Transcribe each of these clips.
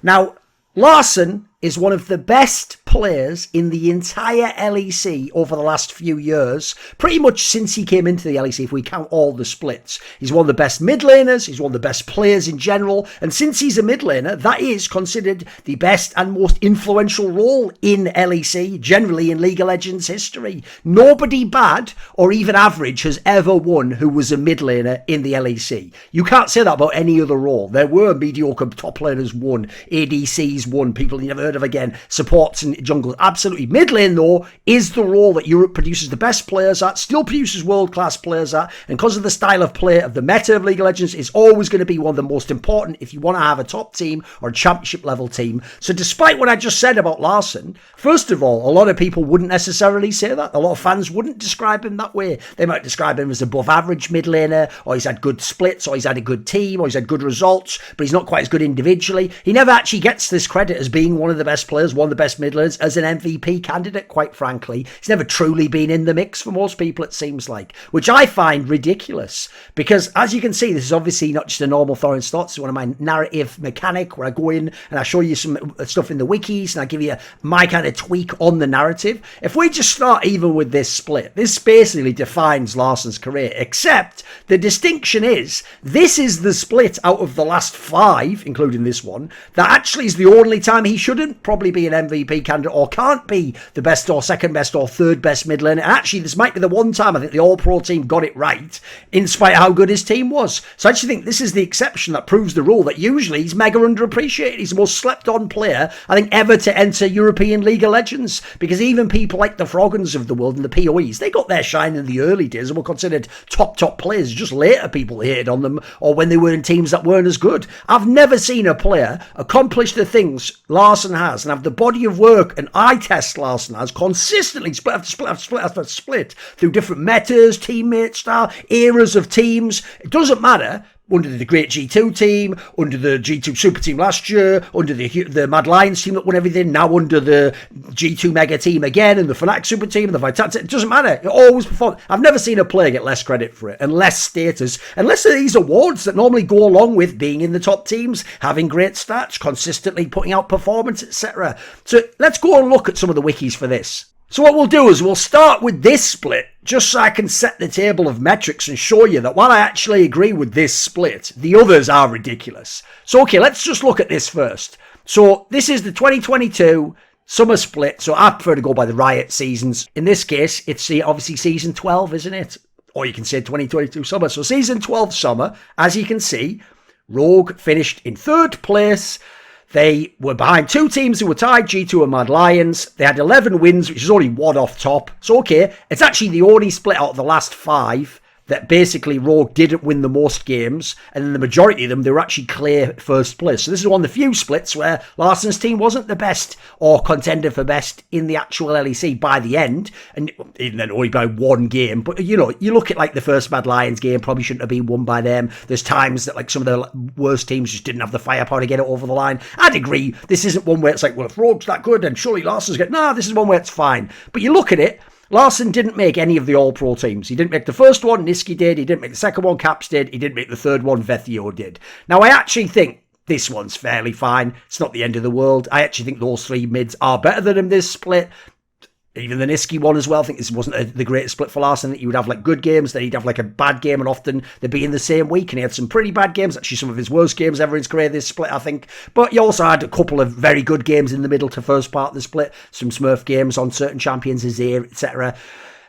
Now, Larson is one of the best players in the entire LEC over the last few years, pretty much since he came into the LEC, if we count all the splits. He's one of the best mid laners, he's one of the best players in general, and since he's a mid laner, that is considered the best and most influential role in LEC, generally in League of Legends history. Nobody bad or even average has ever won who was a mid laner in the LEC. You can't say that about any other role. There were mediocre top laners won, ADCs won, people you never heard of again, supports and jungle. Absolutely. Mid lane, though, is the role that Europe produces the best players at, still produces world-class players at, and because of the style of play of the meta of League of Legends, is always going to be one of the most important if you want to have a top team or a championship level team. So despite what I just said about Larson, first of all, a lot of people wouldn't necessarily say that. A lot of fans wouldn't describe him that way. They might describe him as above average mid laner, or he's had good splits, or he's had a good team, or he's had good results, but he's not quite as good individually. He never actually gets this credit as being one of the best players, one of the best mid laners, as an MVP candidate, quite frankly. He's never truly been in the mix for most people, it seems like, which I find ridiculous, because as you can see, this is obviously not just a normal Thorin Start. It's one of my narrative mechanic where I go in and I show you some stuff in the wikis and I give you my kind of tweak on the narrative. If we just start even with this split, this basically defines Larson's career, except the distinction is this is the split out of the last 5, including this one, that actually is the only time he shouldn't probably be an MVP candidate or can't be the best or second best or third best mid laner. And actually, this might be the one time I think the All-Pro team got it right, in spite of how good his team was. So I actually think this is the exception that proves the rule that usually he's mega underappreciated. He's the most slept-on player, I think, ever to enter European League of Legends, because even people like the Froggans of the world and the PoEs, they got their shine in the early days and were considered top players. Just later people hated on them, or when they were in teams that weren't as good. I've never seen a player accomplish the things Larson has and have the body of work and eye test Larson has consistently split after split through different metas, teammate style, eras of teams. It doesn't matter. Under the great G2 team, under the G2 Super team last year, under the Mad Lions team that won everything, now under the G2 Mega team again, and the Fnatic Super team, and the Vitality. It doesn't matter. It always performs. I've never seen a player get less credit for it, and less status, unless there are these awards that normally go along with being in the top teams, having great stats, consistently putting out performance, etc. So let's go and look at some of the wikis for this. So what we'll do is we'll start with this split, just so I can set the table of metrics and show you that while I actually agree with this split, the others are ridiculous. So okay, let's just look at this first. So this is the 2022 summer split. So I prefer to go by the Riot seasons. In this case, it's obviously season 12, isn't it? Or you can say 2022 summer. So season 12 summer, as you can see, Rogue finished in 3rd place. They were behind 2 teams who were tied, G2 and Mad Lions. They had 11 wins, which is only 1 off top. So, okay, it's actually the only split out of the last 5 that basically Rogue didn't win the most games, and in the majority of them, they were actually clear first place. So this is one of the few splits where Larson's team wasn't the best or contender for best in the actual LEC by the end, and even then only by 1 game. But, you know, you look at like the first Mad Lions game, probably shouldn't have been won by them. There's times that like some of the worst teams just didn't have the firepower to get it over the line. I'd agree. This isn't one where it's like, well, if Rogue's that good, then surely Larson's good. No, this is one where it's fine. But you look at it, Larson didn't make any of the All-Pro teams. He didn't make the first one, Niski did. He didn't make the second one, Caps did. He didn't make the third one, Vethio did. Now, I actually think this one's fairly fine. It's not the end of the world. I actually think those 3 mids are better than him this split. Even the Niski one as well. I think this wasn't the greatest split for Larson. I think he would have like good games, then he'd have like a bad game, and often they'd be in the same week. And he had some pretty bad games, actually some of his worst games ever in his career this split, I think. But he also had a couple of very good games in the middle to first part of the split. Some Smurf games on certain champions, Azir, etc.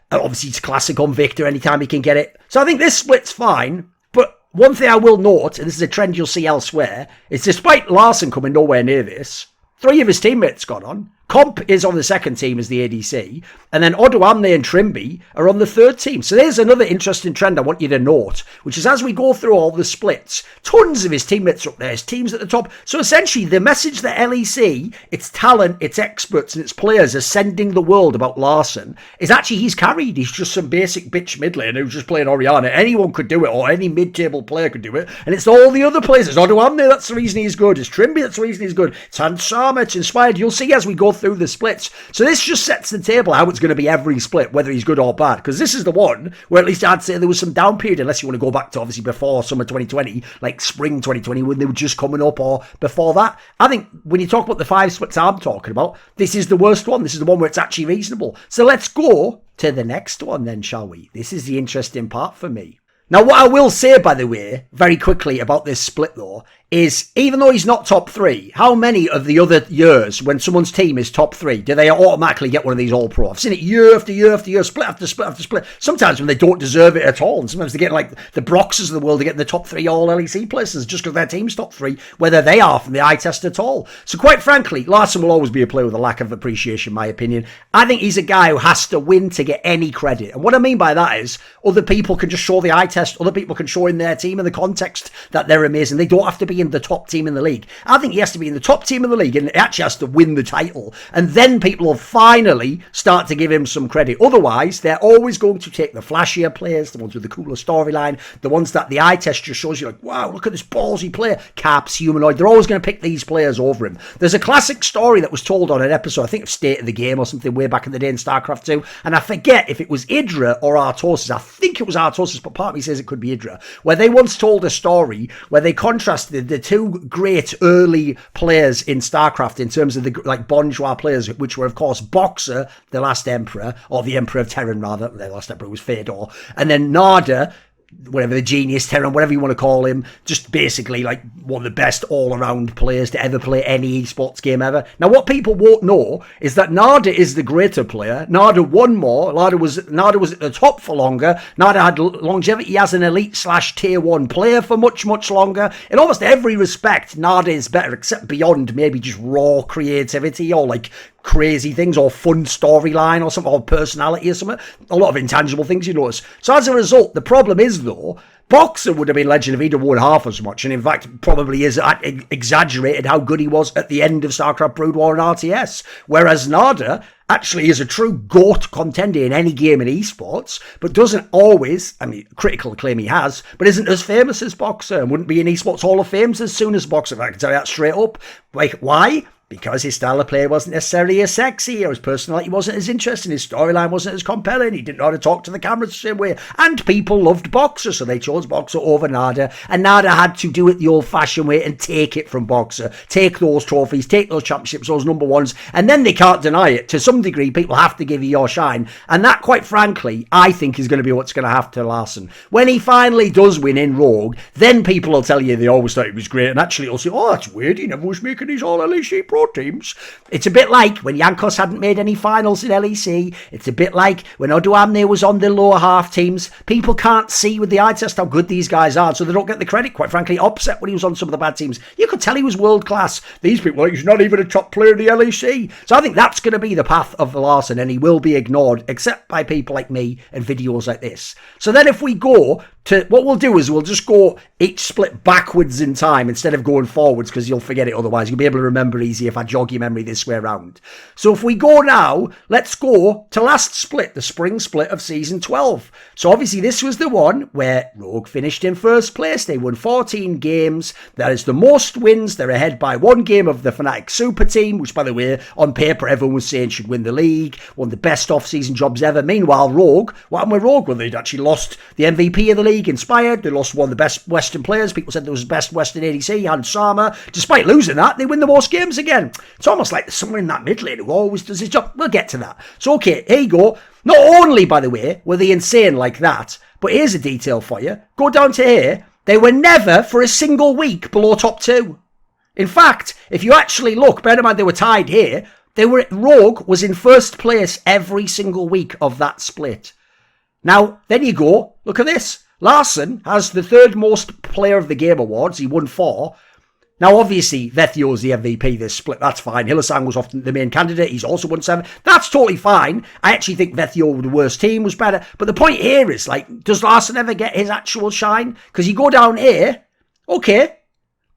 Obviously, it's classic on Victor anytime he can get it. So I think this split's fine. But one thing I will note, and this is a trend you'll see elsewhere, is despite Larson coming nowhere near this, 3 of his teammates got on. Comp is on the second team as the ADC, and then Odoamne and Trimby are on the third team. So there's another interesting trend I want you to note, which is as we go through all the splits, tons of his teammates are up there, his team's at the top. So essentially the message that LEC, its talent, its experts and its players are sending the world about Larson is actually he's carried. He's just some basic bitch mid lane who's just playing Orianna. Anyone could do it, or any mid-table player could do it. And it's all the other players. It's Odoamne, that's the reason he's good. It's Trimby, that's the reason he's good. It's Hansama, it's Inspired. You'll see as we go through the splits. So this just sets the table how it's going to be every split, whether he's good or bad. Because this is the one where at least I'd say there was some down period, unless you want to go back to obviously before summer 2020, like spring 2020 when they were just coming up, or before that. I think when you talk about the 5 splits I'm talking about, this is the worst one. This is the one where it's actually reasonable. So let's go to the next one then, shall we? This is the interesting part for me. Now, what I will say, by the way, very quickly about this split, though, is even though he's not top 3, how many of the other years when someone's team is top 3 do they automatically get one of these All-Pro? I've seen it year after year after year, split after split after split. Sometimes when they don't deserve it at all, and sometimes they get like the Broxes of the world, they get in the top 3 All-LEC places just because their team's top 3, whether they are from the eye test at all. So quite frankly, Larson will always be a player with a lack of appreciation, in my opinion. I think he's a guy who has to win to get any credit. And what I mean by that is other people can just show the eye test, other people can show in their team in the context that they're amazing. They don't have to be in the top team in the league. I think he has to be in the top team in the league and he actually has to win the title. And then people will finally start to give him some credit. Otherwise, they're always going to take the flashier players, the ones with the cooler storyline, the ones that the eye test just shows you like, wow, look at this ballsy player. Caps, humanoid. They're always going to pick these players over him. There's a classic story that was told on an episode, I think of State of the Game or something way back in the day in StarCraft 2. And I forget if it was Idra or Artosis. I think it was Artosis, but part of me says it could be Idra, where they once told a story where they contrasted the two great early players in StarCraft in terms of the like bourgeois players, which were of course Boxer, the last emperor, or the Emperor of Terran rather, the last emperor was Fedor, and then Nada, whatever, the genius Terran, whatever you want to call him, just basically like one of the best all-around players to ever play any esports game ever. Now what people won't know is that Nada is the greater player. Nada won more. Nada was at the top for longer. Nada had longevity as an elite / tier 1 player for much longer. In almost every respect, Nada is better, except beyond maybe just raw creativity or like crazy things or fun storyline or something, or personality or something. A lot of intangible things you notice. So as a result, the problem is though, Boxer would have been legend if he'd have won half as much, and in fact probably is exaggerated how good he was at the end of StarCraft Brood War and RTS, whereas Nada actually is a true GOAT contender in any game in esports, but doesn't always, I mean, critical acclaim he has, but isn't as famous as Boxer and wouldn't be in esports Hall of Fames as soon as Boxer. I can tell you that straight up. Like, why? Because his style of play wasn't necessarily as sexy, or his personality wasn't as interesting, his storyline wasn't as compelling, he didn't know how to talk to the cameras the same way, and people loved Boxer, so they chose Boxer over Nada, and Nada had to do it the old-fashioned way and take it from Boxer, take those trophies, take those championships, those number ones, and then they can't deny it. To some degree, people have to give you your shine, and that, quite frankly, I think is going to be what's going to happen to Larson. When he finally does win in Rogue, then people will tell you they always thought he was great, and actually will say, oh, that's weird, he never was making his All-LEC Pro teams. It's a bit like when Jankos hadn't made any finals in LEC. It's a bit like when Oduamne was on the lower half teams. People can't see with the eye test how good these guys are, so they don't get the credit. Quite frankly, upset when he was on some of the bad teams. You could tell he was world class. These people, like, he's not even a top player in the LEC. So I think that's going to be the path of Larson, and he will be ignored, except by people like me and videos like this. So then if we go to, what we'll do is we'll just go each split backwards in time instead of going forwards, because you'll forget it otherwise. You'll be able to remember easy if I jog your memory this way around. So if we go now, let's go to last split, the spring split of season 12. So obviously this was the one where Rogue finished in first place. They won 14 games. That is the most wins. They're ahead by 1 game of the Fnatic Super Team, which, by the way, on paper everyone was saying should win the league. One of the best off-season jobs ever. Meanwhile, Rogue, what happened with Rogue? Well, they'd actually lost the MVP of the league, Inspired. They lost one of the best Western players. People said there was the best Western ADC, Hans Sama. Despite losing that, they win the most games again. It's almost like there's someone in that mid lane who always does his job. We'll get to that. So, okay, here you go. Not only, by the way, were they insane like that, but here's a detail for you. Go down to here. They were never for a single week below top 2. In fact, if you actually look, bear in mind they were tied here, Rogue was in first place every single week of that split. Now, then you go, look at this. Larson has the 3rd most player of the game awards. He won 4. Now, obviously, Vethio's the MVP this split. That's fine. Hylissang was often the main candidate. He's also won 7. That's totally fine. I actually think Vethio, the worst team, was better. But the point here is, like, does Larson ever get his actual shine? Because you go down here, okay,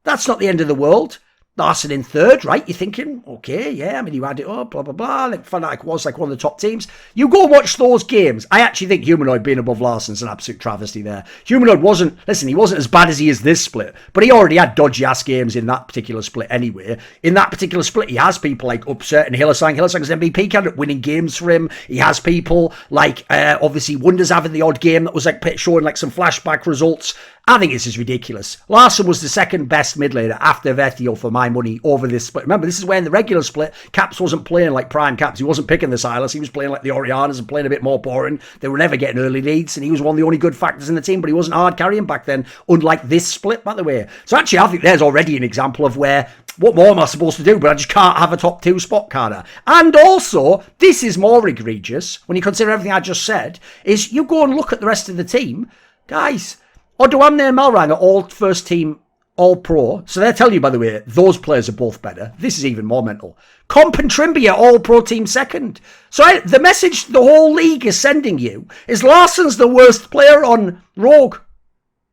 that's not the end of the world. Larson in third, right? You're thinking, okay, yeah, I mean, you add it up, blah, blah, blah. Like, Fnatic was like one of the top teams. You go watch those games. I actually think Humanoid being above Larson's an absolute travesty there. Humanoid wasn't, listen, he wasn't as bad as he is this split, but he already had dodgy-ass games in that particular split anyway. In that particular split, he has people like Upset and Hylissang. Hylissang's MVP candidate winning games for him. He has people like, obviously, Wonders having the odd game that was like showing like some flashback results. I think this is ridiculous. Larson was the second best mid laner after Vethio for my money over this split. Remember, this is where in the regular split, Caps wasn't playing like prime Caps. He wasn't picking the Silas. He was playing like the Orianas and playing a bit more boring. They were never getting early leads, and he was one of the only good factors in the team, but he wasn't hard carrying back then, unlike this split, by the way. So actually, I think there's already an example of where, what more am I supposed to do? But I just can't have a top 2 spot, can I? And also, this is more egregious, when you consider everything I just said, is you go and look at the rest of the team. Guys, Odoamne and Malrang are all first team All-Pro. So they're telling you, by the way, those players are both better. This is even more mental. Comp and Trimby are All-Pro team second. So the message the whole league is sending you is Larson's the worst player on Rogue.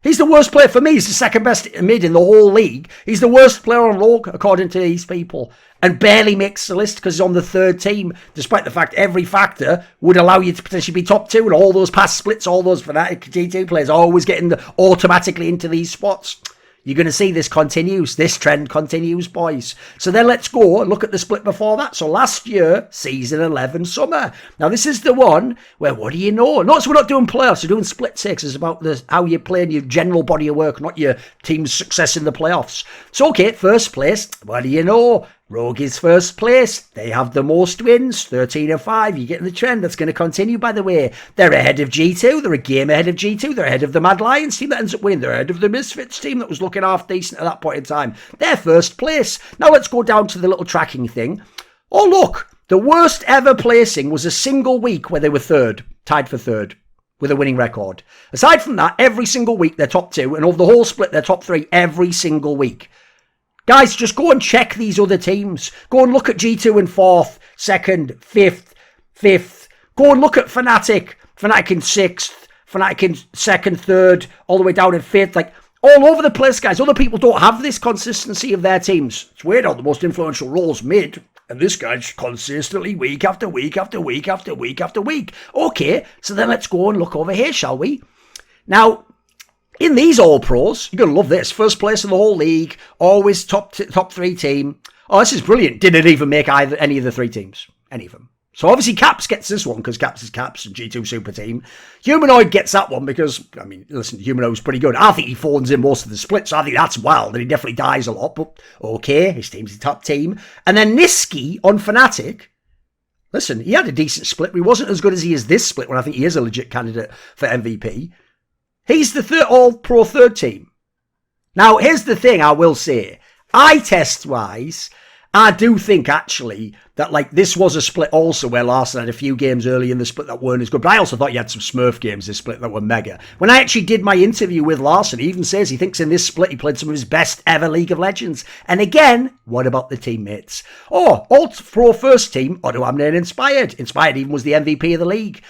He's the worst player for me. He's the second best mid in the whole league. He's the worst player on Rogue, according to these people. And barely makes the list because he's on the third team, despite the fact every factor would allow you to potentially be top 2. And all those past splits, all those Fnatic G2 players are always getting automatically into these spots. You're going to see this continues. This trend continues, boys. So then let's go and look at the split before that. So last year, season 11 summer. Now this is the one where, what do you know? Notice we're not doing playoffs. We're doing split 6. It's about how you're playing your general body of work, not your team's success in the playoffs. So okay, first place. What do you know? Rogue is first place. They have the most wins, 13 and 5. You're getting the trend. That's going to continue, by the way. They're ahead of G2. They're a game ahead of G2. They're ahead of the Mad Lions team that ends up winning. They're ahead of the Misfits team that was looking half decent at that point in time. They're first place. Now let's go down to the little tracking thing. Oh, look. The worst ever placing was a single week where they were third, tied for third, with a winning record. Aside from that, every single week they're top 2, and over the whole split they're top 3 every single week. Guys, just go and check these other teams. Go and look at G2 in 4th, 2nd, 5th. Go and look at Fnatic. Fnatic in 6th, Fnatic in 2nd, 3rd, all the way down in 5th. Like, all over the place, guys. Other people don't have this consistency of their teams. It's weird how the most influential role's mid, and this guy's consistently week after week after week after week after week. Okay, so then let's go and look over here, shall we? Now, in these All-Pros, you're going to love this. First place in the whole league, always top 3 team. Oh, this is brilliant. Didn't even make any of the 3 teams. Any of them. So obviously Caps gets this one because Caps is Caps and G2 Super Team. Humanoid gets that one because, I mean, listen, Humanoid's pretty good. I think he phones in most of the splits, so I think that's wild and he definitely dies a lot. But okay, his team's the top team. And then Niski on Fnatic. Listen, he had a decent split, but he wasn't as good as he is this split when I think he is a legit candidate for MVP. He's the All-Pro third team. Now, here's the thing I will say. Eye test-wise, I do think, actually, that, like, this was a split also where Larson had a few games early in the split that weren't as good. But I also thought he had some Smurf games this split that were mega. When I actually did my interview with Larson, he even says he thinks in this split he played some of his best ever League of Legends. And again, what about the teammates? Oh, All-Pro first team, Odoamne and Inspired. Inspired even was the MVP of the league.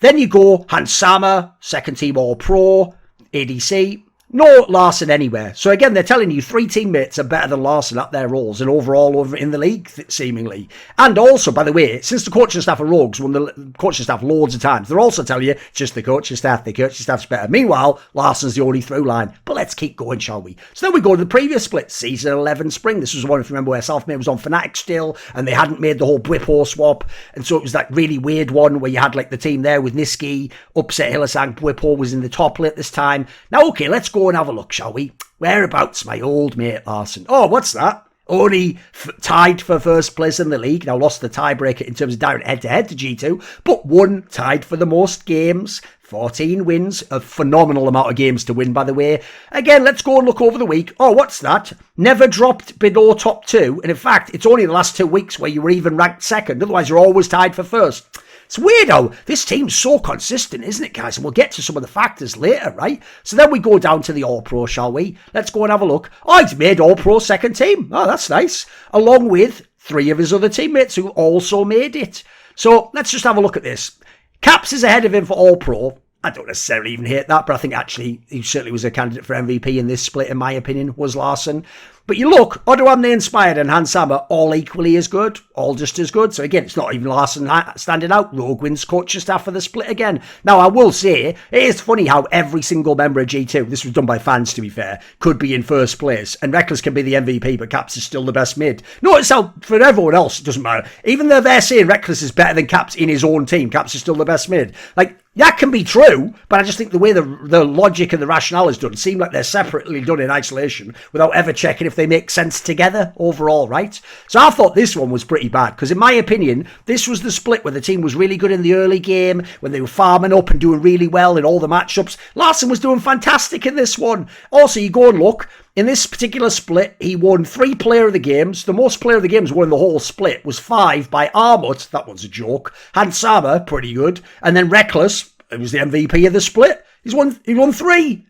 Then you go Hansama, second team All-Pro, ADC. No Larson anywhere. So again, they're telling you 3 teammates are better than Larson at their roles and overall over in the league, seemingly. And also, by the way, since the coaching staff of Rogues won the coaching staff loads of times, they're also telling you just the coaching staff. The coaching staff's better. Meanwhile, Larson's the only through line. But let's keep going, shall we? So then we go to the previous split, season 11 spring. This was one, if you remember, where Southmere was on Fnatic still, and they hadn't made the whole Bwipo swap. And so it was that really weird one where you had like the team there with Niski, Upset Hylissang, Bwipo was in the top late this time. Now, okay, let's go and have a look, shall we? Whereabouts my old mate Larson? Oh, what's that? Only tied for first place in the league. Now lost the tiebreaker in terms of direct head-to-head to G2, but won, tied for the most games. 14 wins, a phenomenal amount of games to win, by the way. Again, let's go and look over the week. Oh, what's that? Never dropped below top 2. And in fact, it's only the last 2 weeks where you were even ranked second. Otherwise, you're always tied for first. It's weird how this team's so consistent, isn't it, guys? And we'll get to some of the factors later, right? So then we go down to the All-Pro, shall we? Let's go and have a look. Oh, he's made All-Pro second team. Oh, that's nice. Along with 3 of his other teammates who also made it. So let's just have a look at this. Caps is ahead of him for All-Pro. I don't necessarily even hate that, but I think actually he certainly was a candidate for MVP in this split, in my opinion, was Larson. But you look, Odoamne Inspired and Hans Sama all equally as good, all just as good. So again, it's not even Larson standing out. Rogue wins coaching staff for the split again. Now, I will say, it is funny how every single member of G2, this was done by fans to be fair, could be in first place. And Reckless can be the MVP, but Caps is still the best mid. Notice how for everyone else, it doesn't matter. Even though they're saying Reckless is better than Caps in his own team, Caps is still the best mid. Like, that can be true, but I just think the way the logic and the rationale is done seem like they're separately done in isolation without ever checking if they make sense together overall, right? So I thought this one was pretty bad because in my opinion, this was the split where the team was really good in the early game, when they were farming up and doing really well in all the matchups. Larson was doing fantastic in this one. Also, you go and look, in this particular split, he won 3 player of the games. The most player of the games won the whole split was 5 by Armut. That one's a joke. Hansama, pretty good. And then Reckless, it was the MVP of the split. He won 3.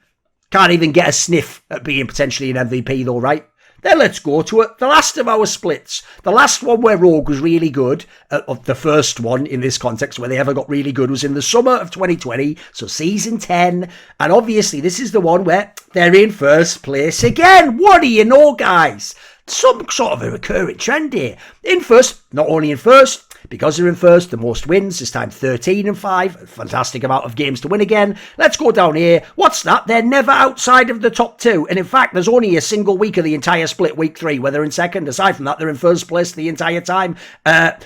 Can't even get a sniff at being potentially an MVP though, right? Then let's go to it. The last of our splits. The last one where Rogue was really good, the first one in this context where they ever got really good was in the summer of 2020, so season 10. And obviously this is the one where they're in first place again. What do you know, guys? Some sort of a recurring trend here. In first, not only in first, because they're in first, the most wins, this time 13-5. A fantastic amount of games to win again. Let's go down here. What's that? They're never outside of the top 2. And in fact, there's only a single week of the entire split, week 3, where they're in second. Aside from that, they're in first place the entire time. They're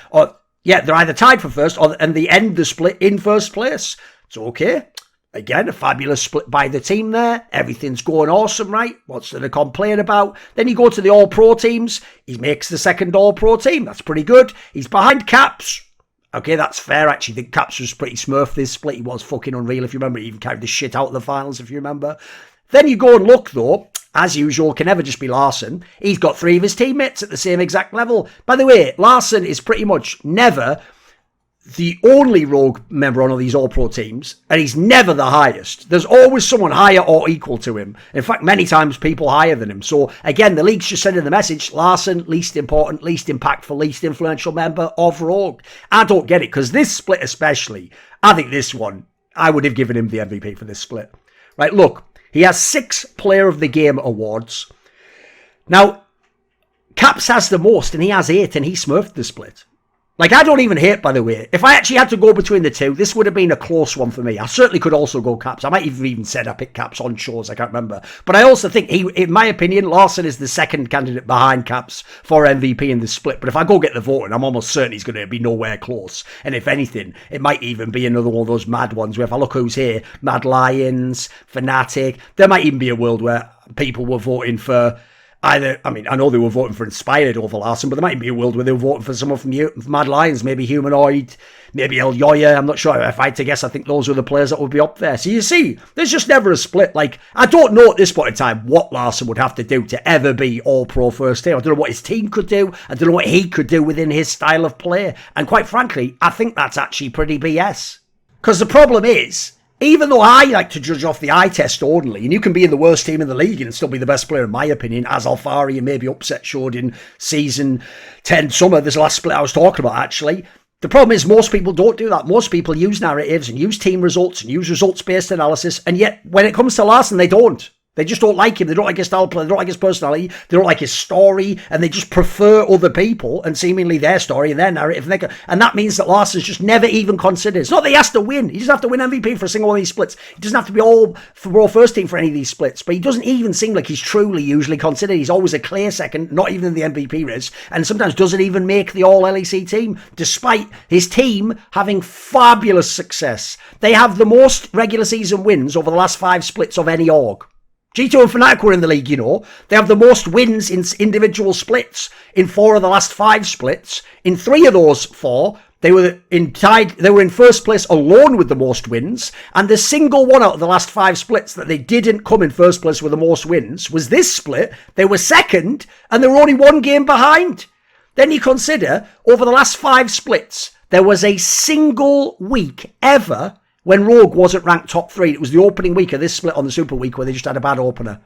either tied for first and they end the split in first place. It's okay. Again, a fabulous split by the team there. Everything's going awesome, right? What's there to complain about? Then you go to the All-Pro teams. He makes the second All-Pro team. That's pretty good. He's behind Caps. Okay, that's fair. Actually, I think Caps was pretty smurf this split. He was fucking unreal, if you remember. He even carried the shit out of the finals, if you remember. Then you go and look, though. As usual, can never just be Larson. He's got 3 of his teammates at the same exact level. By the way, Larson is pretty much never the only Rogue member on all these All-Pro teams, and he's never the highest. There's always someone higher or equal to him. In fact, many times people higher than him. So again, the league's just sending the message, Larson, least important, least impactful, least influential member of Rogue. I don't get it, because this split especially, I think this one, I would have given him the MVP for this split. Right, look, he has 6 Player of the Game awards. Now, Caps has the most, and he has 8, and he smurfed the split. Like, I don't even hate, by the way. If I actually had to go between the two, this would have been a close one for me. I certainly could also go Caps. I might have even said I picked Caps on shows, I can't remember. But I also think, in my opinion, Larson is the second candidate behind Caps for MVP in the split. But if I go get the voting, I'm almost certain he's going to be nowhere close. And if anything, it might even be another one of those mad ones where if I look who's here, Mad Lions, Fnatic, there might even be a world where people were voting for either, I mean, I know they were voting for Inspired over Larson, but there might be a world where they were voting for someone from Mad Lions, maybe Humanoid, maybe El Yoya. I'm not sure. If I had to guess, I think those were the players that would be up there. So you see, there's just never a split. Like, I don't know at this point in time what Larson would have to do to ever be All-Pro first team. I don't know what his team could do. I don't know what he could do within his style of play. And quite frankly, I think that's actually pretty BS. Because the problem is, even though I like to judge off the eye test only, and you can be in the worst team in the league and still be the best player in my opinion, as Alfari and maybe Upset showed in season 10 summer, this last split I was talking about actually. The problem is most people don't do that. Most people use narratives and use team results and use results-based analysis, and yet when it comes to Larson, they don't. They just don't like him. They don't like his style of play. They don't like his personality. They don't like his story. And they just prefer other people and seemingly their story and their narrative. And that means that Larson's just never even considered. It's not that he has to win. He doesn't have to win MVP for a single one of these splits. He doesn't have to be all first team for any of these splits. But he doesn't even seem like he's truly usually considered. He's always a clear second, not even in the MVP race. And sometimes doesn't even make the All-LEC team, despite his team having fabulous success. They have the most regular season wins over the last 5 splits of any org. G2 and Fnatic were in the league, you know. They have the most wins in individual splits in 4 of the last 5 splits. In 3 of those 4, they were in first place alone with the most wins. And the single one out of the last 5 splits that they didn't come in first place with the most wins was this split. They were second and they were only 1 game behind. Then you consider, over the last 5 splits, there was a single week ever when Rogue wasn't ranked top 3. It was the opening week of this split on the Super Week where they just had a bad opener.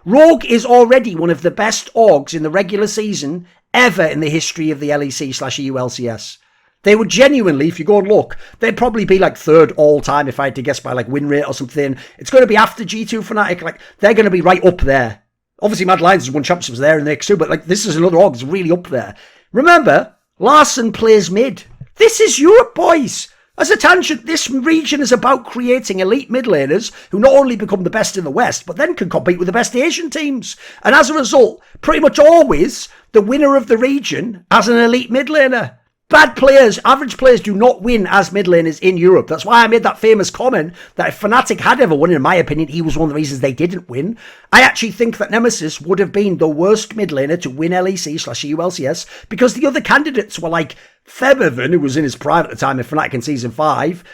Rogue is already one of the best orgs in the regular season ever in the history of the LEC/EU LCS. They would genuinely, if you go and look, they'd probably be like third all time if I had to guess by like win rate or something. It's going to be after G2 Fnatic. Like, they're going to be right up there. Obviously, Mad Lions has won championships there in the X2, but like this is another org that's really up there. Remember, Larson plays mid. This is Europe, boys. As a tangent, this region is about creating elite mid laners who not only become the best in the West, but then can compete with the best Asian teams. And as a result, pretty much always, the winner of the region has an elite mid laner. Bad players, average players do not win as mid laners in Europe. That's why I made that famous comment that if Fnatic had ever won, in my opinion, he was one of the reasons they didn't win. I actually think that Nemesis would have been the worst mid laner to win LEC/EU LCS because the other candidates were like Febevan, who was in his prime at the time in Fnatic in Season 5.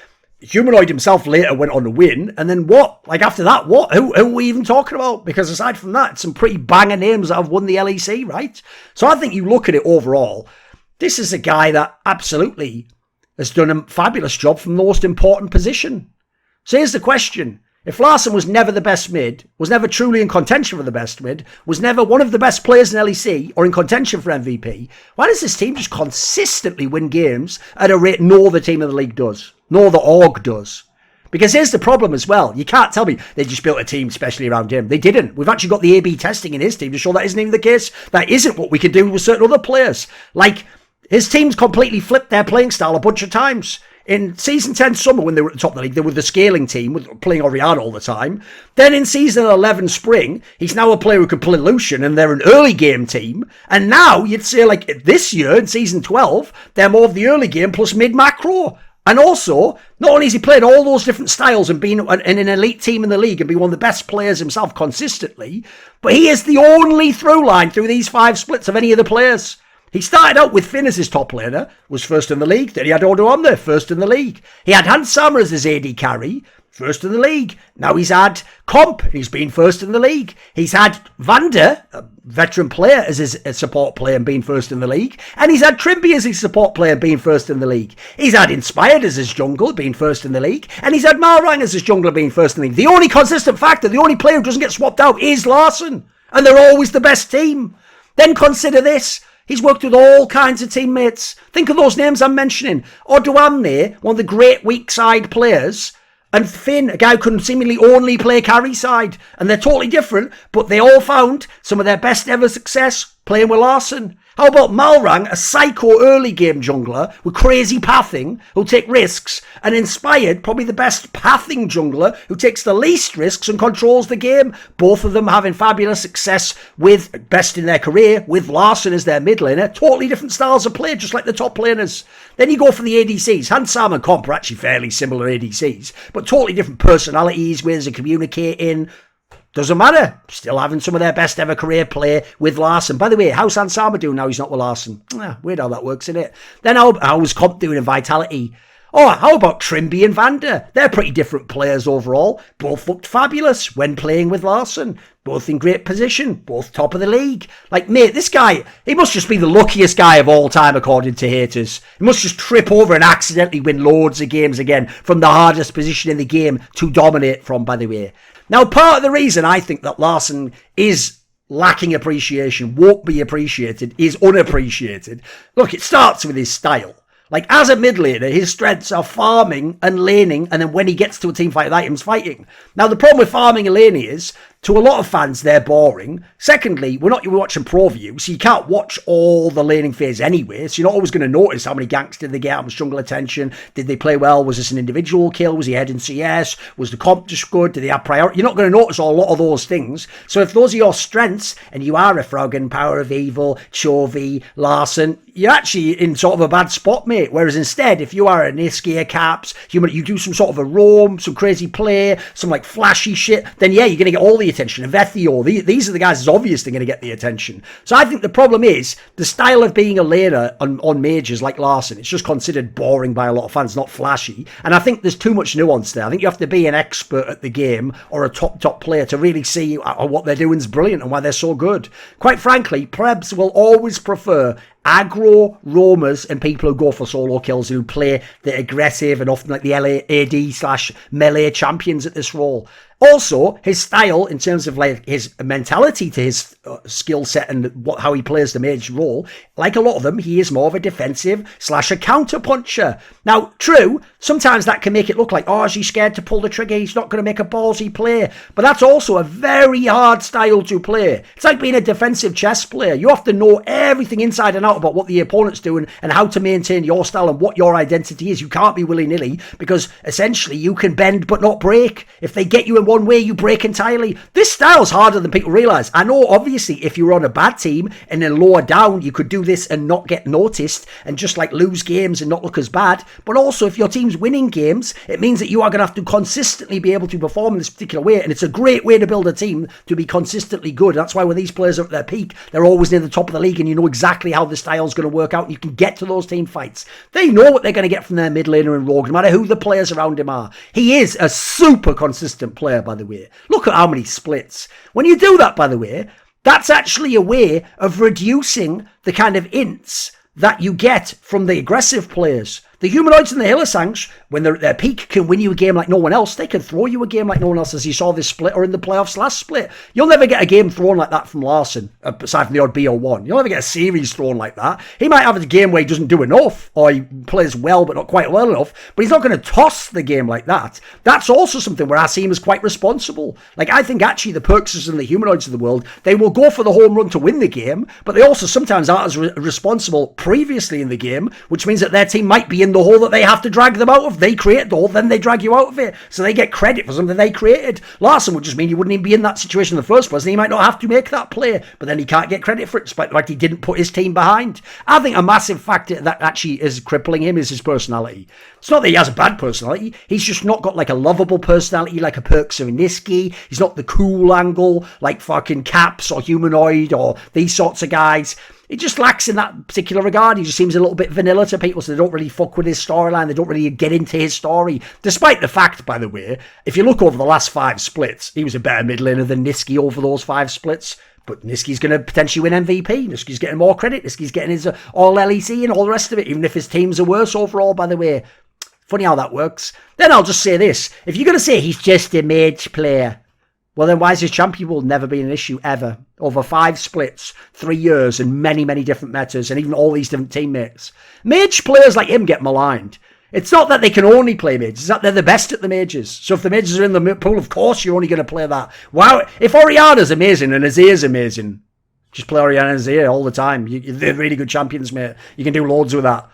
Humanoid himself later went on to win. And then what? Like after that, what? Who are we even talking about? Because aside from that, some pretty banger names that have won the LEC, right? So I think you look at it overall, this is a guy that absolutely has done a fabulous job from the most important position. So here's the question. If Larson was never the best mid, was never truly in contention for the best mid, was never one of the best players in LEC or in contention for MVP, why does this team just consistently win games at a rate no other team in the league does? No other org does? Because here's the problem as well. You can't tell me they just built a team especially around him. They didn't. We've actually got the A/B testing in his team to show that isn't even the case. That isn't what we could do with certain other players. Like, his team's completely flipped their playing style a bunch of times. In Season 10 summer, when they were at the top of the league, they were the scaling team, with playing Oriana all the time. Then in Season 11 spring, he's now a player who can play Lucian, and they're an early game team. And now, you'd say, like, this year, in Season 12, they're more of the early game plus mid-macro. And also, not only has he played all those different styles and been in an elite team in the league and been one of the best players himself consistently, but he is the only through line through these 5 splits of any of the players. He started out with Finn as his top laner, was first in the league. Then he had Odo on there, first in the league. He had Hans Sammer as his AD carry, first in the league. Now he's had Comp, he's been first in the league. He's had Vander, a veteran player, as his support player and being first in the league. And he's had Trimby as his support player and being first in the league. He's had Inspired as his jungler, being first in the league. And he's had Malrang as his jungler, being first in the league. The only consistent factor, the only player who doesn't get swapped out is Larson. And they're always the best team. Then consider this. He's worked with all kinds of teammates. Think of those names I'm mentioning. Odoamne, one of the great weak side players. And Finn, a guy who can seemingly only play carry side. And they're totally different, but they all found some of their best ever success playing with Larson. How about Malrang, a psycho early game jungler with crazy pathing who'll take risks, and Inspired, probably the best pathing jungler who takes the least risks and controls the game. Both of them having fabulous success with best in their career, with Larson as their mid laner. Totally different styles of play, just like the top laners. Then you go for the ADCs. Hansam and Comp are actually fairly similar ADCs, but totally different personalities, ways of communicating. Doesn't matter. Still having some of their best ever career play with Larson. By the way, how's Hansama doing now he's not with Larson? Weird how that works, isn't it? Then how's Comp doing in Vitality? Oh, how about Trimby and Vander? They're pretty different players overall. Both looked fabulous when playing with Larson. Both in great position. Both top of the league. Like, mate, this guy, he must just be the luckiest guy of all time according to haters. He must just trip over and accidentally win loads of games again from the hardest position in the game to dominate from, by the way. Now, part of the reason I think that Larson is lacking appreciation, won't be appreciated, is unappreciated. Look, it starts with his style. Like, as a mid laner, his strengths are farming and laning, and then when he gets to a team fight with items, fighting. Now, the problem with farming and laning is, to a lot of fans, they're boring. Secondly, we're watching pro view, so you can't watch all the laning phase anyway, so you're not always going to notice how many ganks did they get, how much jungle attention, did they play well, was this an individual kill, was he head in CS, was the comp just good, did they have priority? You're not going to notice a lot of those things. So if those are your strengths, and you are a Froggen, Power of Evil, Chovy, Larson, you're actually in sort of a bad spot, mate. Whereas instead, if you are an Ischia Caps, you do some sort of a roam, some crazy play, some like flashy shit, then yeah, you're going to get all the attention. And Vethio, these are the guys, it's obvious they're going to get the attention. So I think the problem is the style of being a laner on majors like Larson. It's just considered boring by a lot of fans, not flashy. And I think there's too much nuance there. I think you have to be an expert at the game or a top player to really see what they're doing is brilliant and why they're so good. Quite frankly, Prebz will always prefer aggro roamers and people who go for solo kills, who play the aggressive and often like the AD/melee champions at this role. Also, his style, in terms of like his mentality to his skill set and how he plays the mage role, like a lot of them, he is more of a defensive/a counter puncher. Now, true, sometimes that can make it look like, oh, is he scared to pull the trigger? He's not going to make a ballsy play. But that's also a very hard style to play. It's like being a defensive chess player. You have to know everything inside and out about what the opponent's doing and how to maintain your style and what your identity is. You can't be willy-nilly, because essentially you can bend but not break. If they get you in one way, you break entirely. This style's harder than people realise. I know, obviously, if you're on a bad team and then lower down, you could do this and not get noticed and just like lose games and not look as bad. But also, if your team's winning games, it means that you are going to have to consistently be able to perform in this particular way. And it's a great way to build a team, to be consistently good. That's why when these players are at their peak, they're always near the top of the league, and you know exactly how the style's going to work out, and you can get to those team fights. They know what they're going to get from their mid laner and rogue, no matter who the players around him are. He is a super consistent player, by the way. Look at how many splits. When you do that, by the way, that's actually a way of reducing the kind of ints that you get from the aggressive players. The humanoids and the Hilisangs, when they're at their peak, can win you a game like no one else. They can throw you a game like no one else, as you saw this split or in the playoffs last split. You'll never get a game thrown like that from Larson, aside from the odd BO1. You'll never get a series thrown like that. He might have a game where he doesn't do enough, or he plays well but not quite well enough, but he's not going to toss the game like that. That's also something where I see him as quite responsible. Like, I think actually the Perkses and the humanoids of the world, they will go for the home run to win the game, but they also sometimes aren't as responsible previously in the game, which means that their team might be in the hole that they have to drag them out of. They create the hole, then they drag you out of it. So they get credit for something they created. Larson would just mean you wouldn't even be in that situation in the first place, and he might not have to make that play, but then he can't get credit for it, despite the fact he didn't put his team behind. I think a massive factor that actually is crippling him is his personality. It's not that he has a bad personality, he's just not got like a lovable personality like a Pugnatio. He's not the cool angle like fucking Caps or Humanoid or these sorts of guys. It just lacks in that particular regard. He just seems a little bit vanilla to people, so they don't really fuck with his storyline. They don't really get into his story. Despite the fact, by the way, if you look over the last 5 splits, he was a better mid laner than Nisqy over those 5 splits. But Nisqy's going to potentially win MVP. Nisqy's getting more credit. Nisqy's getting his All-LEC and all the rest of it, even if his teams are worse overall, by the way. Funny how that works. Then I'll just say this. If you're going to say he's just a mage player, well, then why is his champion world never been an issue ever? Over 5 splits, 3 years, and many, many different metas, and even all these different teammates. Mage players like him get maligned. It's not that they can only play mages, it's that they're the best at the mages. So if the mages are in the pool, of course you're only going to play that. Wow, if Orianna's amazing and Azir's amazing, just play Orianna and Azir all the time. They're really good champions, mate. You can do loads with that.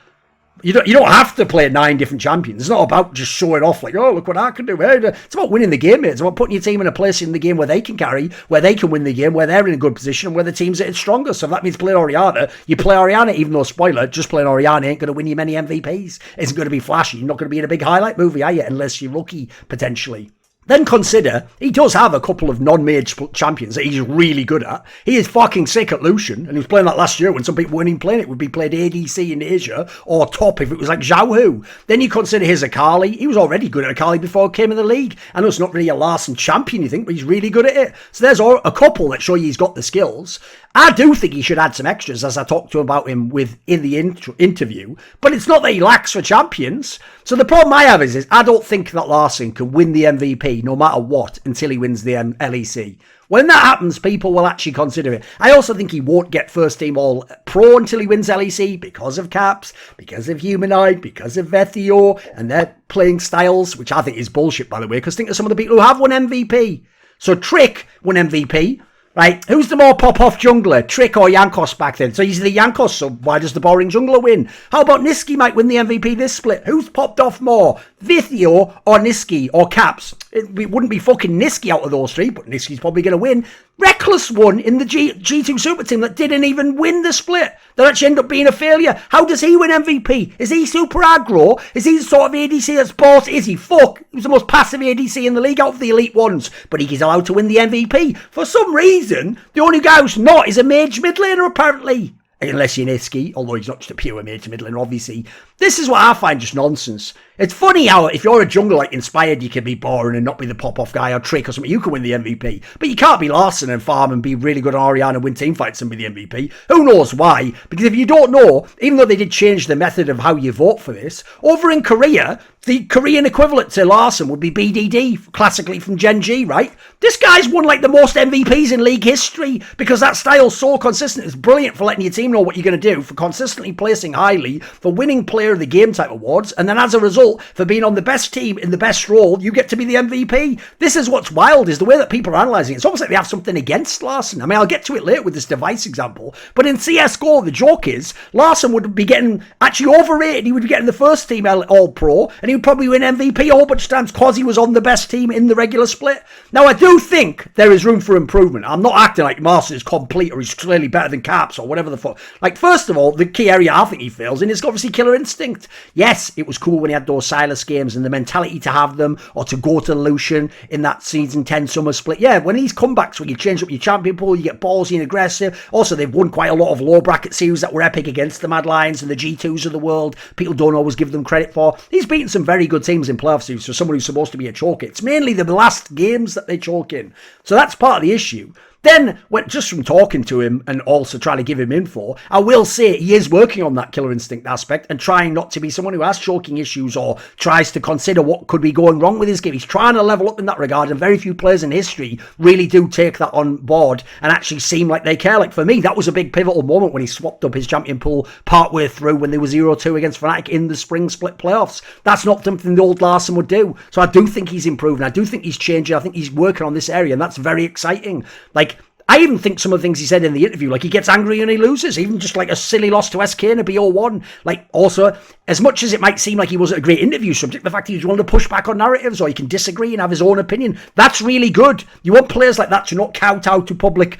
You don't have to play 9 different champions. It's not about just showing off like, oh, look what I can do. It's about winning the game, mate. It's about putting your team in a place in the game where they can carry, where they can win the game, where they're in a good position, where the team's at its strongest. So if that means playing Orianna, you play Orianna, even though, spoiler, just playing Orianna ain't going to win you many MVPs. It's going to be flashy. You're not going to be in a big highlight movie, are you? Unless you're lucky, potentially. Then consider, he does have a couple of non-mage champions that he's really good at. He is fucking sick at Lucian, and he was playing that last year when some people weren't even playing it. Would be played ADC in Asia, or top if it was like Zhao Hu. Then you consider his Akali. He was already good at Akali before he came in the league. I know it's not really a Larson champion, you think, but he's really good at it. So there's a couple that show you he's got the skills. I do think he should add some extras, as I talked to about him in the interview, but it's not that he lacks for champions. So the problem I have is I don't think that Larson can win the MVP no matter what until he wins the LEC. When that happens, people will actually consider it. I also think he won't get first team all pro until he wins LEC because of Caps, because of Humanoid, because of Vethio, and their playing styles, which I think is bullshit, by the way, because think of some of the people who have won MVP. So Trick won MVP. Right, who's the more pop-off jungler, Trick or Jankos back then? So he's the Jankos, so why does the boring jungler win? How about Nisqy might win the MVP this split? Who's popped off more, Vithio or Nisqy or Caps? It wouldn't be fucking Nisqy out of those 3, but Nisqy's probably going to win. Reckless won in the G2 Super Team that didn't even win the split. That actually ended up being a failure. How does he win MVP? Is he super aggro? Is he the sort of ADC that's boss? Is he? Fuck. He was the most passive ADC in the league out of the elite ones. But he's allowed to win the MVP. For some reason, the only guy who's not is a mage mid laner, apparently. Unless you're Nisqy, although he's not just a pure mage mid laner, obviously. This is what I find just nonsense. It's funny how if you're a jungle like Inspired, you can be boring and not be the pop-off guy or Trick or something. You can win the MVP. But you can't be Larson and farm and be really good on Orianna, win team fights and be the MVP. Who knows why? Because if you don't know, even though they did change the method of how you vote for this, over in Korea, the Korean equivalent to Larson would be BDD, classically from Gen G, right? This guy's won like the most MVPs in league history because that style's so consistent. It's brilliant for letting your team know what you're going to do, for consistently placing highly, for winning player of the game type awards, and then as a result, for being on the best team in the best role, you get to be the MVP. This is what's wild, is the way that people are analysing it. It's almost like they have something against Larson. I mean, I'll get to it later with this device example, but in CSGO, the joke is, Larson would be getting actually overrated. He would be getting the first team All-Pro, and he would probably win MVP a whole bunch of times because he was on the best team in the regular split. Now, I do think there is room for improvement. I'm not acting like Larson is complete or he's clearly better than Caps or whatever the fuck. Like, first of all, the key area I think he fails in is obviously killer instinct. Yes, it was cool when he had those Silas games and the mentality to have them, or to go to Lucian in that season 10 summer split. Yeah, when he's comebacks where you change up your champion pool, you get ballsy and aggressive. Also, they've won quite a lot of low bracket series that were epic against the Mad Lions and the G2s of the world. People don't always give them credit for. He's beaten some very good teams in playoff series for someone who's supposed to be a choke. It's mainly the last games that they choke in. So that's part of the issue. Then, just from talking to him and also trying to give him info, I will say he is working on that killer instinct aspect and trying not to be someone who has choking issues or tries to consider what could be going wrong with his game. He's trying to level up in that regard, and very few players in history really do take that on board and actually seem like they care. Like for me, that was a big pivotal moment when he swapped up his champion pool partway through when they were 0-2 against Fnatic in the spring split playoffs. That's not something the old Larson would do. So I do think he's improving. I do think he's changing. I think he's working on this area, and that's very exciting. Like, I even think some of the things he said in the interview, like he gets angry and he loses, even just like a silly loss to SK in a BO1. Like, also, as much as it might seem like he wasn't a great interview subject, the fact he was willing to push back on narratives, or he can disagree and have his own opinion, that's really good. You want players like that to not kowtow to public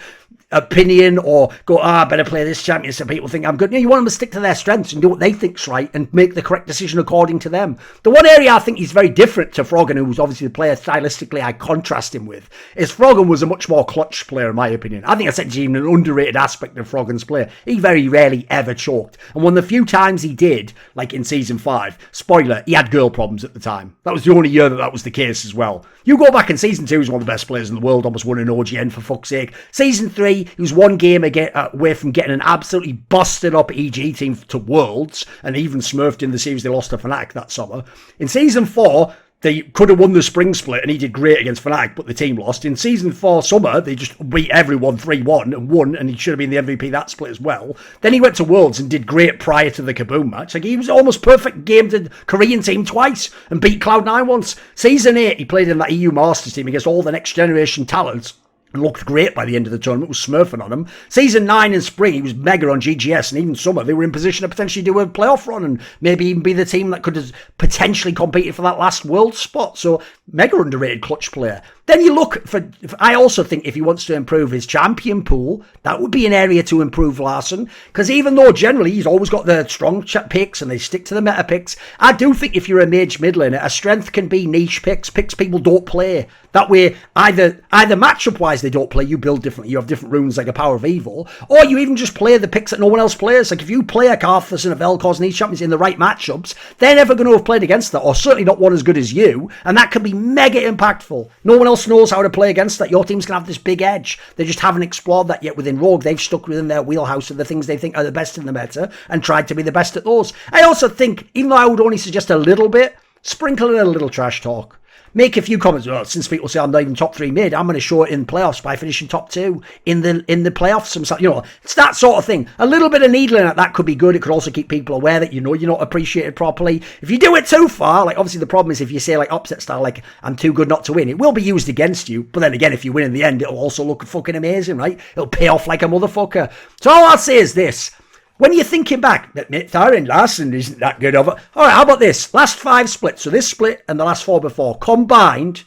opinion or go, better play this champion so people think I'm good. You want them to stick to their strengths and do what they think's right and make the correct decision according to them. The one area I think he's very different to Froggen, who's obviously the player stylistically I contrast him with, is Froggen was a much more clutch player in my opinion. I think that's actually even an underrated aspect of Froggen's play. He very rarely ever choked, and one of the few times he did, like in season 5, spoiler, he had girl problems at the time. That was the only year that was the case as well. You go back in season 2, he's one of the best players in the world, almost won an OGN for fuck's sake. Season 3, he was one game away from getting an absolutely busted up EG team to Worlds, and even smurfed in the series they lost to Fnatic that summer. In season 4, they could have won the spring split and he did great against Fnatic, but the team lost. In season 4 summer, they just beat everyone 3-1 and won, and he should have been the MVP that split as well. Then he went to Worlds and did great prior to the Kaboom match. Like, he was almost perfect game to the Korean team twice and beat Cloud9 once. Season 8, he played in that EU Masters team against all the next generation talents. Looked great by the end of the tournament, was smurfing on him. Season 9 in spring, he was mega on GGS, and even summer, they were in position to potentially do a playoff run and maybe even be the team that could have potentially competed for that last world spot. So, mega underrated clutch player. Then you look for, I also think if he wants to improve his champion pool, that would be an area to improve Larson. Because even though generally he's always got the strong picks and they stick to the meta picks, I do think if you're a mage mid laner, a strength can be niche picks people don't play. That way, either matchup wise they don't play, you build differently, you have different runes like a Power of Evil, or you even just play the picks that no one else plays. Like if you play a Karthus and a Vel'Koz and these champions in the right matchups, they're never going to have played against that, or certainly not one as good as you, and that can be mega impactful. No one else knows how to play against that. Your team's going to have this big edge. They just haven't explored that yet within Rogue. They've stuck within their wheelhouse of the things they think are the best in the meta and tried to be the best at those. I also think, even though I would only suggest a little bit, sprinkle in a little trash talk. Make a few comments. Well, since people say I'm not even top 3 mid, I'm going to show it in playoffs by finishing top 2 in the playoffs. It's that sort of thing. A little bit of needling at that could be good. It could also keep people aware that you're not appreciated properly. If you do it too far, like obviously the problem is if you say like upset style, like I'm too good not to win, it will be used against you. But then again, if you win in the end, it'll also look fucking amazing, right? It'll pay off like a motherfucker. So all I'll say is this. When you're thinking back, that Thorin Larson isn't that good of it. All right, how about this? Last 5 splits, so this split and the last 4 before, combined,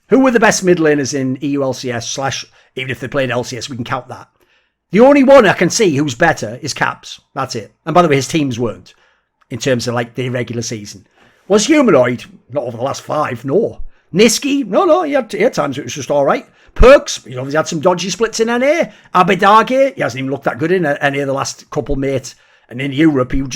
who were the best mid laners in EU LCS / even if they played LCS, we can count that. The only one I can see who's better is Caps. That's it. And by the way, his teams weren't, in terms of like the regular season. Was Humanoid? Not over the last 5, no. Niski? No, he had times it was just all right. Perks, he obviously had some dodgy splits in NA. Abedage, he hasn't even looked that good in NA the last couple, mate. And in Europe, he was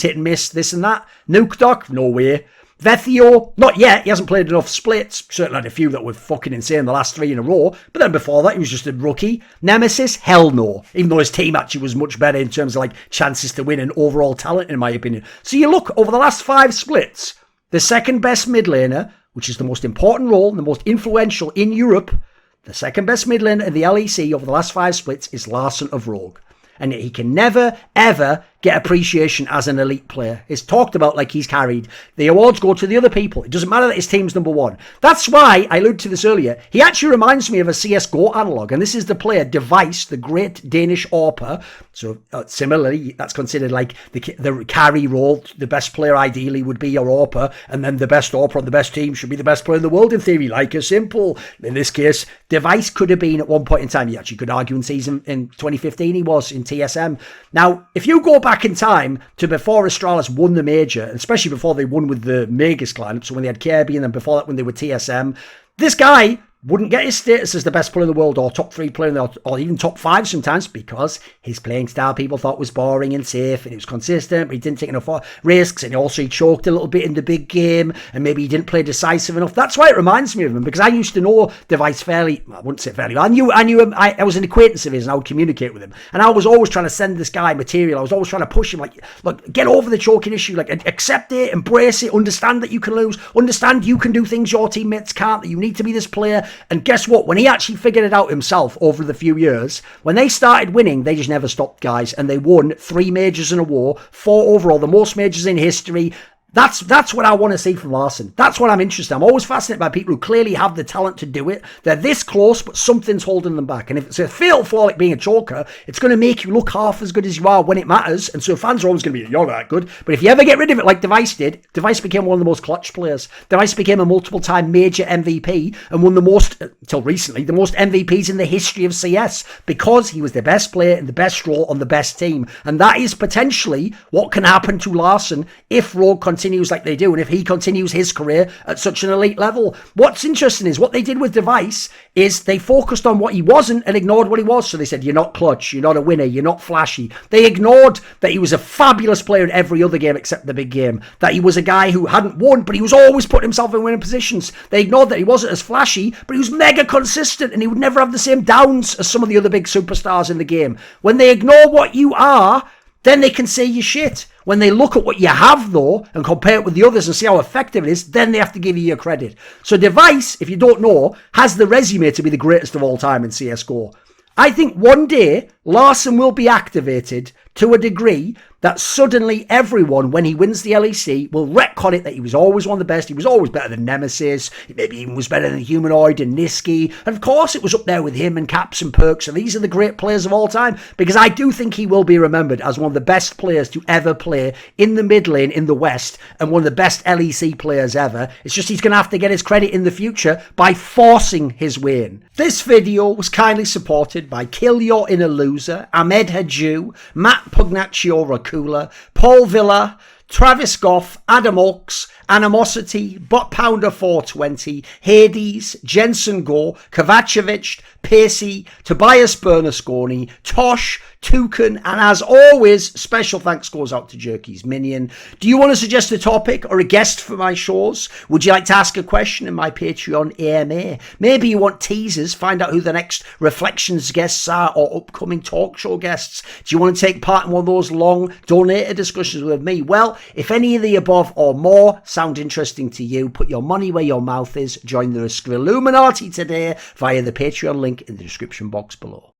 hit and miss, this and that. Nukedoc, no way. Vethio, not yet. He hasn't played enough splits. Certainly had a few that were fucking insane the last 3 in a row. But then before that, he was just a rookie. Nemesis, hell no. Even though his team actually was much better in terms of like chances to win and overall talent, in my opinion. So you look over the last 5 splits, the second best mid laner, which is the most important role and the most influential in Europe, the second best mid laner in the LEC over the last 5 splits is Larson of Rogue. And he can never, ever get appreciation as an elite player. It's talked about like he's carried. The awards go to the other people. It doesn't matter that his team's number 1. That's why, I alluded to this earlier, he actually reminds me of a CSGO analog. And this is the player Device, the great Danish AWPer. So similarly, that's considered like the carry role. The best player ideally would be your AWPer. And then the best AWPer on the best team should be the best player in the world in theory. Like a simple. In this case, Device could have been at one point in time. You actually could argue in 2015 he was in TSM. Now, if you go back in time to before Astralis won the major, especially before they won with the Magus lineup, so when they had Kirby and then before that when they were TSM, this guy wouldn't get his status as the best player in the world or top 3 player in the world, or even top 5 sometimes, because his playing style people thought was boring and safe and it was consistent, but he didn't take enough risks, and also he choked a little bit in the big game, and maybe he didn't play decisive enough. That's why it reminds me of him, because I used to know Device fairly, I wouldn't say fairly, I knew him, I was an acquaintance of his and I would communicate with him, and I was always trying to send this guy material. I was always trying to push him, like, look, get over the choking issue, like, accept it, embrace it, understand that you can lose, understand you can do things your teammates can't, that you need to be this player. And guess what? When he actually figured it out himself over the few years, when they started winning, they just never stopped, guys. And they won 3 majors in a row, 4 overall, the most majors in history. That's what I want to see from Larson. That's what I'm interested in. I'm always fascinated by people who clearly have the talent to do it. They're this close, but something's holding them back. And if it's a fatal flaw like being a choker, it's going to make you look half as good as you are when it matters. And so fans are always going to be, you're not that good. But if you ever get rid of it like Device did, Device became one of the most clutch players. Device became a multiple-time major MVP and won the most, until recently, the most MVPs in the history of CS, because he was the best player in the best role on the best team. And that is potentially what can happen to Larson if Rogue continues like they do, and if he continues his career at such an elite level. What's interesting is what they did with Device is they focused on what he wasn't and ignored what he was. So they said, you're not clutch, you're not a winner, you're not flashy. They ignored that he was a fabulous player in every other game except the big game, that he was a guy who hadn't won, but he was always putting himself in winning positions. They ignored that he wasn't as flashy, but he was mega consistent, and he would never have the same downs as some of the other big superstars in the game. When they ignore what you are, then they can say you're shit. When they look at what you have, though, and compare it with the others and see how effective it is, then they have to give you your credit. So Device, if you don't know, has the resume to be the greatest of all time in CSGO. I think one day Larson will be activated to a degree that suddenly everyone, when he wins the LEC, will retcon it that he was always one of the best. He was always better than Nemesis. He maybe even was better than Humanoid and Niski. And of course, it was up there with him and Caps and Perks. And these are the great players of all time, because I do think he will be remembered as one of the best players to ever play in the mid lane in the West, and one of the best LEC players ever. It's just he's going to have to get his credit in the future by forcing his way in. This video was kindly supported by Kill Your Inner Loser, Ahmed Hadjou, Matt Pugnatio Rajcula, Paul Villa, Travis Goff, Adam Ochs, Animosity, Bot Pounder 420, Hades, Jensen Goh, Kovacevicd, Pacy, Tobias Bernasconi, Tosh, Torin, and as always, special thanks goes out to Jerky's Minion. Do you want to suggest a topic or a guest for my shows? Would you like to ask a question in my Patreon AMA? Maybe you want teasers, find out who the next Reflections guests are or upcoming talk show guests. Do you want to take part in one of those long donated discussions with me? Well, if any of the above or more sound interesting to you, put your money where your mouth is. Join the Illuminati today via the Patreon link in the description box below.